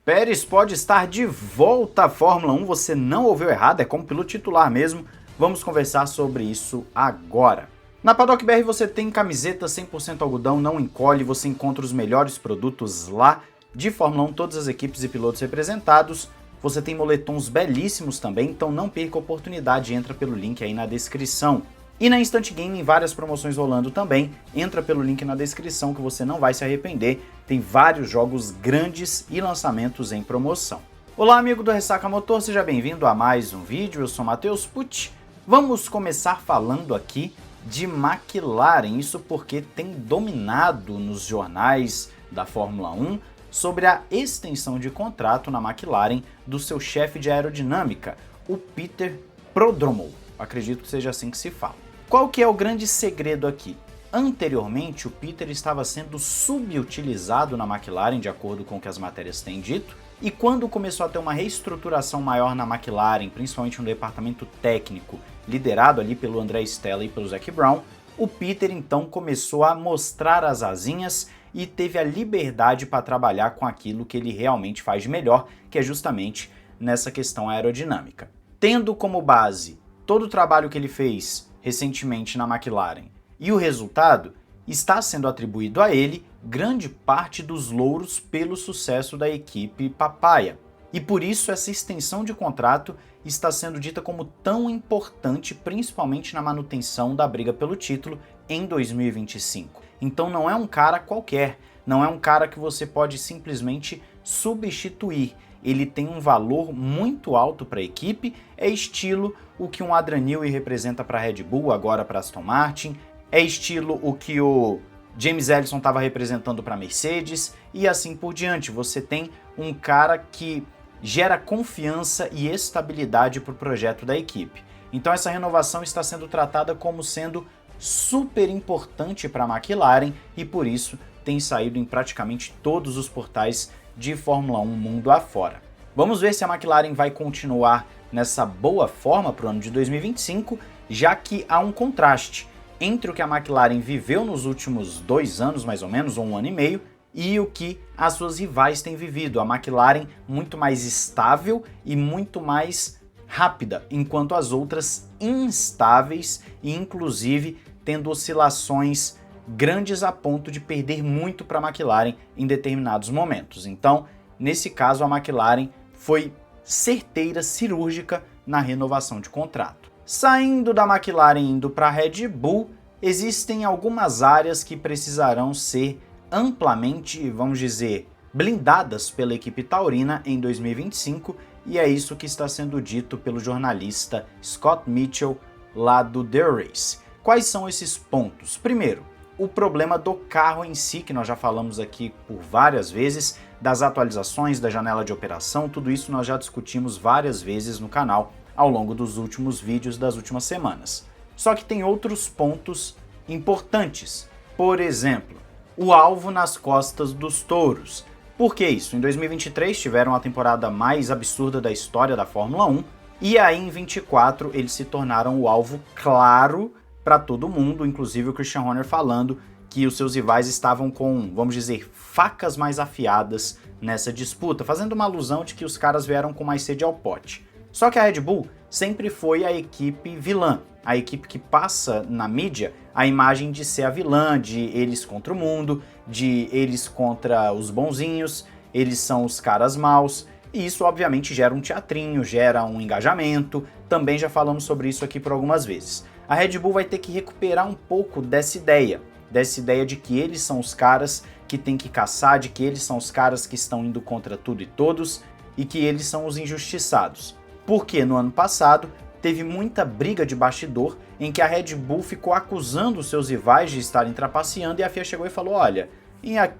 Pérez pode estar de volta à Fórmula 1, você não ouviu errado, é como piloto titular mesmo. Vamos conversar sobre isso agora. Na Paddock BR você tem camiseta 100% algodão, não encolhe, você encontra os melhores produtos lá de Fórmula 1, todas as equipes e pilotos representados. Você tem moletons belíssimos também, então não perca a oportunidade, entra pelo link aí na descrição. E na Instant Gaming, várias promoções rolando também, entra pelo link na descrição que você não vai se arrepender, tem vários jogos grandes e lançamentos em promoção. Olá amigo do Ressaca Motor, seja bem-vindo a mais um vídeo, eu sou Matheus Pucci. Vamos começar falando aqui de McLaren, isso porque tem dominado nos jornais da Fórmula 1 sobre a extensão de contrato na McLaren do seu chefe de aerodinâmica, o Peter Prodromou, acredito que seja assim que se fala. Qual que é o grande segredo aqui? Anteriormente, o Peter estava sendo subutilizado na McLaren, de acordo com o que as matérias têm dito, e quando começou a ter uma reestruturação maior na McLaren, principalmente no departamento técnico, liderado ali pelo André Stella e pelo Zac Brown, o Peter então começou a mostrar as asinhas e teve a liberdade para trabalhar com aquilo que ele realmente faz de melhor, que é justamente nessa questão aerodinâmica. Tendo como base todo o trabalho que ele fez recentemente na McLaren e o resultado, está sendo atribuído a ele grande parte dos louros pelo sucesso da equipe Papaya. E por isso essa extensão de contrato está sendo dita como tão importante, principalmente na manutenção da briga pelo título em 2025. Então não é um cara qualquer, não é um cara que você pode simplesmente substituir. Ele tem um valor muito alto para a equipe, é estilo o que um Adrian Newey representa para a Red Bull, agora para Aston Martin, é estilo o que o James Ellison estava representando para a Mercedes e assim por diante. Você tem um cara que gera confiança e estabilidade para o projeto da equipe. Então essa renovação está sendo tratada como sendo super importante para a McLaren e por isso tem saído em praticamente todos os portais de Fórmula 1 mundo afora. Vamos ver se a McLaren vai continuar nessa boa forma para o ano de 2025, já que há um contraste entre o que a McLaren viveu nos últimos 2 anos, mais ou menos, ou 1 ano e meio, e o que as suas rivais têm vivido. A McLaren muito mais estável e muito mais rápida, enquanto as outras instáveis e inclusive tendo oscilações grandes a ponto de perder muito para a McLaren em determinados momentos. Então, nesse caso, a McLaren foi certeira, cirúrgica na renovação de contrato. Saindo da McLaren e indo para a Red Bull, existem algumas áreas que precisarão ser amplamente, vamos dizer, blindadas pela equipe taurina em 2025, e é isso que está sendo dito pelo jornalista Scott Mitchell lá do The Race. Quais são esses pontos? Primeiro, o problema do carro em si, que nós já falamos aqui por várias vezes, das atualizações, da janela de operação, tudo isso nós já discutimos várias vezes no canal ao longo dos últimos vídeos das últimas semanas. Só que tem outros pontos importantes. Por exemplo, o alvo nas costas dos touros. Por que isso? Em 2023 tiveram a temporada mais absurda da história da Fórmula 1 e aí em 24 eles se tornaram o alvo claro para todo mundo, inclusive o Christian Horner falando que os seus rivais estavam com, vamos dizer, facas mais afiadas nessa disputa, fazendo uma alusão de que os caras vieram com mais sede ao pote. Só que a Red Bull sempre foi a equipe vilã, a equipe que passa na mídia a imagem de ser a vilã, de eles contra o mundo, de eles contra os bonzinhos, eles são os caras maus, e isso obviamente gera um teatrinho, gera um engajamento, também já falamos sobre isso aqui por algumas vezes. A Red Bull vai ter que recuperar um pouco dessa ideia de que eles são os caras que tem que caçar, de que eles são os caras que estão indo contra tudo e todos e que eles são os injustiçados. Porque no ano passado teve muita briga de bastidor em que a Red Bull ficou acusando os seus rivais de estarem trapaceando e a FIA chegou e falou, olha,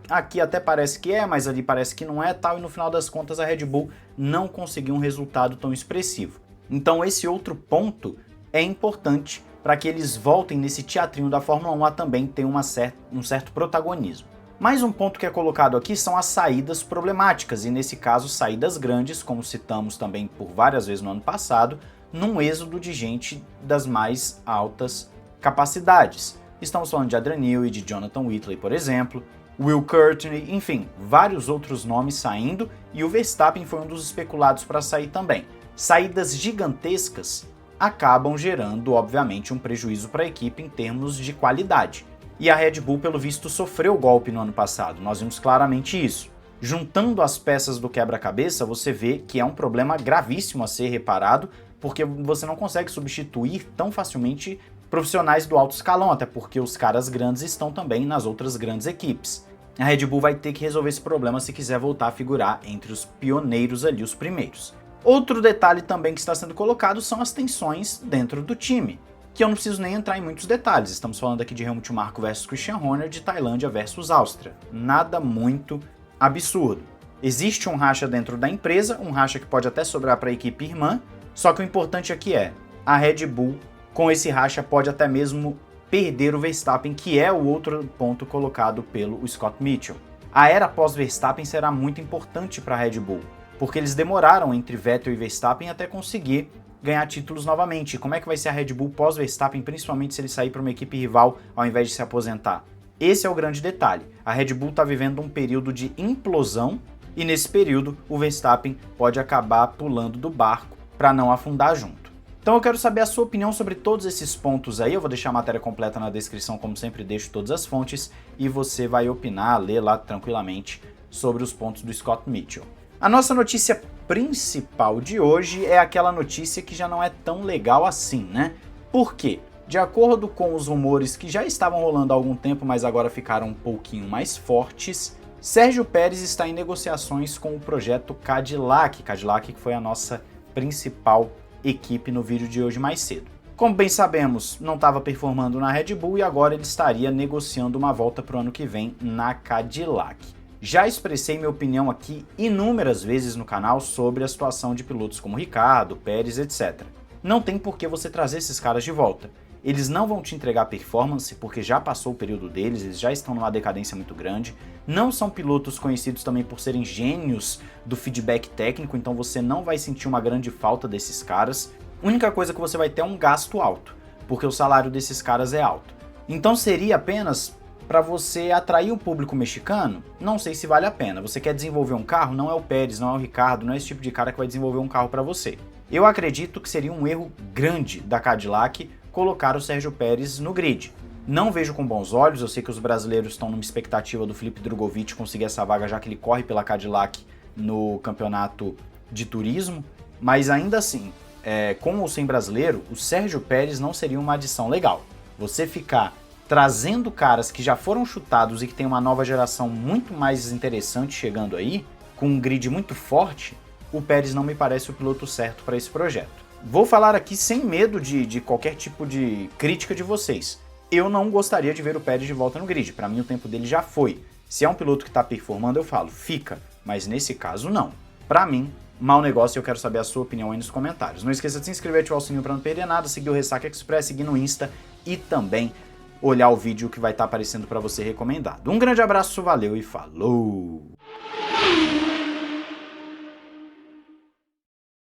aqui até parece que é, mas ali parece que não é tal, e no final das contas a Red Bull não conseguiu um resultado tão expressivo. Então esse outro ponto é importante para que eles voltem nesse teatrinho da Fórmula 1 a também ter um certo protagonismo. Mais um ponto que é colocado aqui são as saídas problemáticas, e nesse caso saídas grandes, como citamos também por várias vezes no ano passado, num êxodo de gente das mais altas capacidades. Estamos falando de Adrian Newey, de Jonathan Whitley, por exemplo, Will Courtney, enfim, vários outros nomes saindo, e o Verstappen foi um dos especulados para sair também. Saídas gigantescas acabam gerando, obviamente, um prejuízo para a equipe em termos de qualidade. E a Red Bull, pelo visto, sofreu o golpe no ano passado, nós vimos claramente isso. Juntando as peças do quebra-cabeça, você vê que é um problema gravíssimo a ser reparado, porque você não consegue substituir tão facilmente profissionais do alto escalão, até porque os caras grandes estão também nas outras grandes equipes. A Red Bull vai ter que resolver esse problema se quiser voltar a figurar entre os pioneiros ali, os primeiros. Outro detalhe também que está sendo colocado são as tensões dentro do time, que eu não preciso nem entrar em muitos detalhes. Estamos falando aqui de Helmut Marko versus Christian Horner, de Tailândia versus Áustria. Nada muito absurdo. Existe um racha dentro da empresa, um racha que pode até sobrar para a equipe irmã, só que o importante aqui é, a Red Bull, com esse racha, pode até mesmo perder o Verstappen, que é o outro ponto colocado pelo Scott Mitchell. A era pós-Verstappen será muito importante para a Red Bull, porque eles demoraram entre Vettel e Verstappen até conseguir ganhar títulos novamente. Como é que vai ser a Red Bull pós-Verstappen, principalmente se ele sair para uma equipe rival ao invés de se aposentar? Esse é o grande detalhe. A Red Bull está vivendo um período de implosão e nesse período o Verstappen pode acabar pulando do barco para não afundar junto. Então eu quero saber a sua opinião sobre todos esses pontos aí, eu vou deixar a matéria completa na descrição, como sempre deixo todas as fontes, e você vai opinar, ler lá tranquilamente sobre os pontos do Scott Mitchell. A nossa notícia principal de hoje é aquela notícia que já não é tão legal assim, né? Por quê? De acordo com os rumores que já estavam rolando há algum tempo, mas agora ficaram um pouquinho mais fortes, Sérgio Pérez está em negociações com o projeto Cadillac, que foi a nossa principal equipe no vídeo de hoje mais cedo. Como bem sabemos, não estava performando na Red Bull e agora ele estaria negociando uma volta para o ano que vem na Cadillac. Já expressei minha opinião aqui inúmeras vezes no canal sobre a situação de pilotos como Ricardo, Pérez, etc. Não tem por que você trazer esses caras de volta. Eles não vão te entregar performance porque já passou o período deles, eles já estão numa decadência muito grande. Não são pilotos conhecidos também por serem gênios do feedback técnico, então você não vai sentir uma grande falta desses caras. A única coisa que você vai ter é um gasto alto, porque o salário desses caras é alto. Então seria apenas para você atrair o público mexicano? Não sei se vale a pena. Você quer desenvolver um carro? Não é o Pérez, não é o Ricardo, não é esse tipo de cara que vai desenvolver um carro para você. Eu acredito que seria um erro grande da Cadillac colocar o Sérgio Pérez no grid. Não vejo com bons olhos, eu sei que os brasileiros estão numa expectativa do Felipe Drugovich conseguir essa vaga, já que ele corre pela Cadillac no campeonato de turismo, mas ainda assim, com ou sem brasileiro, o Sérgio Pérez não seria uma adição legal. Você ficar trazendo caras que já foram chutados e que tem uma nova geração muito mais interessante chegando aí, com um grid muito forte, o Pérez não me parece o piloto certo para esse projeto. Vou falar aqui sem medo de qualquer tipo de crítica de vocês. Eu não gostaria de ver o Pérez de volta no grid, para mim o tempo dele já foi. Se é um piloto que está performando, eu falo, fica, mas nesse caso não. Para mim, mau negócio, e eu quero saber a sua opinião aí nos comentários. Não esqueça de se inscrever e ativar o sininho para não perder nada, seguir o Ressaca Express, seguir no Insta e também olhar o vídeo que vai estar aparecendo para você recomendado. Um grande abraço, valeu e falou!